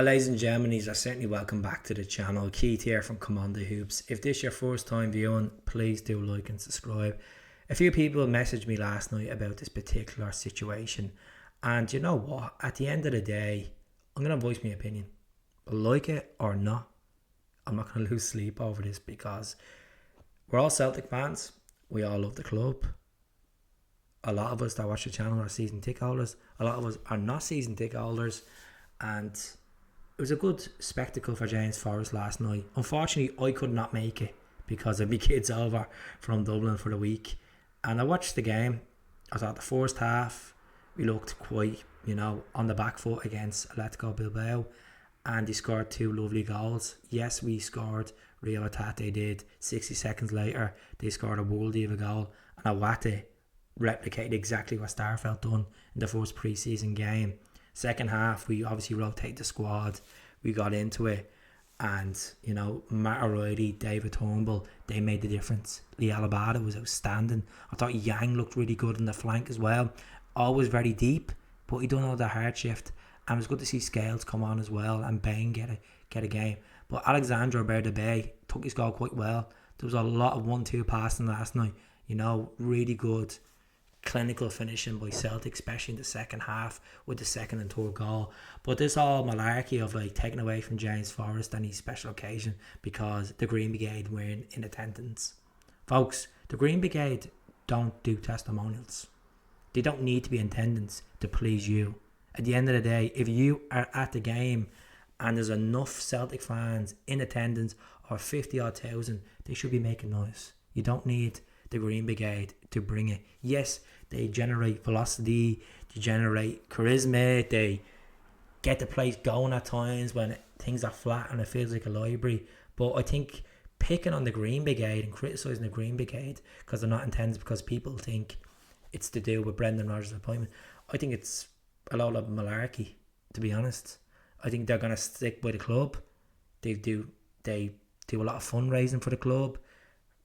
Well, ladies and gentlemen, you're certainly welcome back to the channel. Keith here from Commander Hoops. If this is your first time viewing, please do like and subscribe. A few people messaged me last night about this particular situation, and you know what? At the end of the day, I'm going to voice my opinion. Like it or not, I'm not going to lose sleep over this because we're all Celtic fans. We all love the club. A lot of us that watch the channel are season ticket holders. A lot of us are not season ticket holders, and it was a good spectacle for James Forrest last night. Unfortunately, I could not make it because of my kids over from Dublin for the week. And I watched the game. I thought the first half, we looked quite, on the back foot against Atletico Bilbao. And they scored two lovely goals. Yes, we scored. Real Atate did. 60 seconds later, they scored a worldie of a goal. And Awate replicated exactly what Starfelt done in the first pre-season game. Second half, we obviously rotate the squad. We got into it. And, Matt O'Reilly, David Turnbull, they made the difference. Lee Alabada was outstanding. I thought Yang looked really good on the flank as well. Always very deep, but he done all the hard shift. And it was good to see Scales come on as well and Bain get a game. But Alexandre Berdabé took his goal quite well. There was a lot of 1-2 passing last night. Really good clinical finishing by Celtic, especially in the second half with the second and third goal. But this all malarkey of taking away from James Forrest and his special occasion because the Green Brigade were in attendance. Folks, the Green Brigade don't do testimonials. They don't need to be in attendance to please you. At the end of the day, if you are at the game and there's enough Celtic fans in attendance or 50-odd thousand, they should be making noise. You don't need the Green Brigade to bring it. Yes, they generate velocity, they generate charisma, they get the place going at times when things are flat and it feels like a library. But I think picking on the Green Brigade and criticising the Green Brigade because they're not intended because people think it's to do with Brendan Rodgers' appointment, I think it's a lot of malarkey, to be honest. I think they're going to stick by the club. They do a lot of fundraising for the club,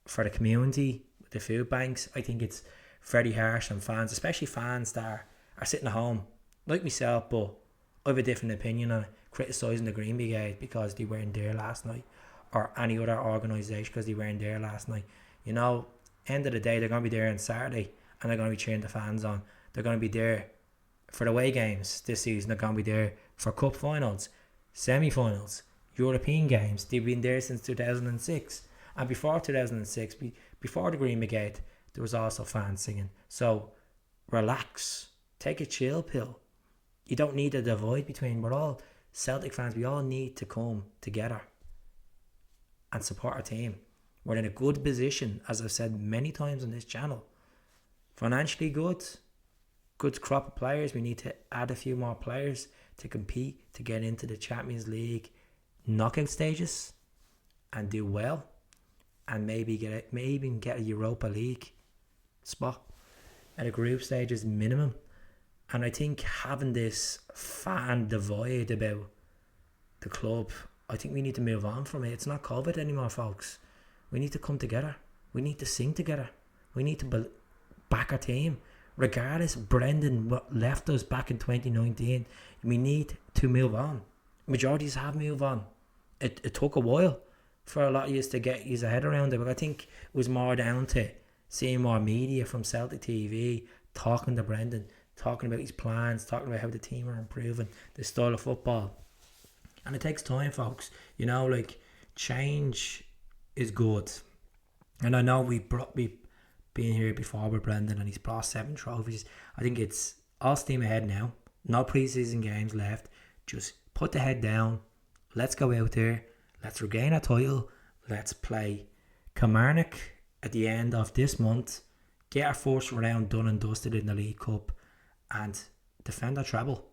for the community, the food banks. I think it's very harsh on fans, especially fans that are sitting at home, like myself, but I have a different opinion on it, criticising the Green Brigade because they weren't there last night, or any other organisation because they weren't there last night. End of the day, they're going to be there on Saturday and they're going to be cheering the fans on. They're going to be there for the away games this season. They're going to be there for cup finals, semi-finals, European games. They've been there since 2006. And before 2006, before the Green Brigade, there was also fans singing. So relax, take a chill pill. You don't need a divide between. We're all Celtic fans. We all need to come together and support our team. We're in a good position, as I've said many times on this channel. Financially good crop of players. We need to add a few more players to compete, to get into the Champions League knockout stages and do well. And maybe even get a Europa League spot at a group stage is minimum. And I think having this fan divide about the club, I think we need to move on from it. It's not COVID anymore, folks. We need to come together. We need to sing together. We need to back our team. Regardless, Brendan left us back in 2019. We need to move on. Majorities have moved on. It took a while for a lot of you to get his head around it, but I think it was more down to seeing more media from Celtic TV talking to Brendan, talking about his plans, talking about how the team are improving, the style of football. And it takes time, folks. Change is good. And I know we've been here before with Brendan and he's brought 7 trophies. I think it's all steam ahead now. No pre-season games left. Just put the head down. Let's go out there. Let's regain a title. Let's play Kilmarnock at the end of this month. Get our first round done and dusted in the League Cup and defend our treble.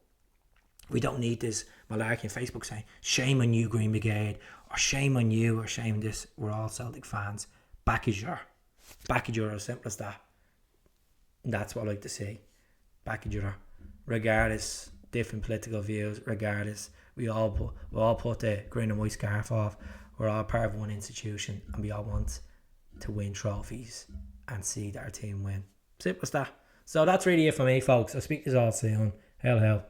We don't need this malarkey on Facebook saying, shame on you, Green Brigade, or shame on you, or shame this. We're all Celtic fans. Back is your. As simple as that. That's what I like to see. Back is your. Regardless, different political views, regardless, we all put the green and white scarf off. We're all part of one institution and we all want to win trophies and see that our team win. Simple as that. So that's really it for me, folks. I'll speak to you all soon. Hell.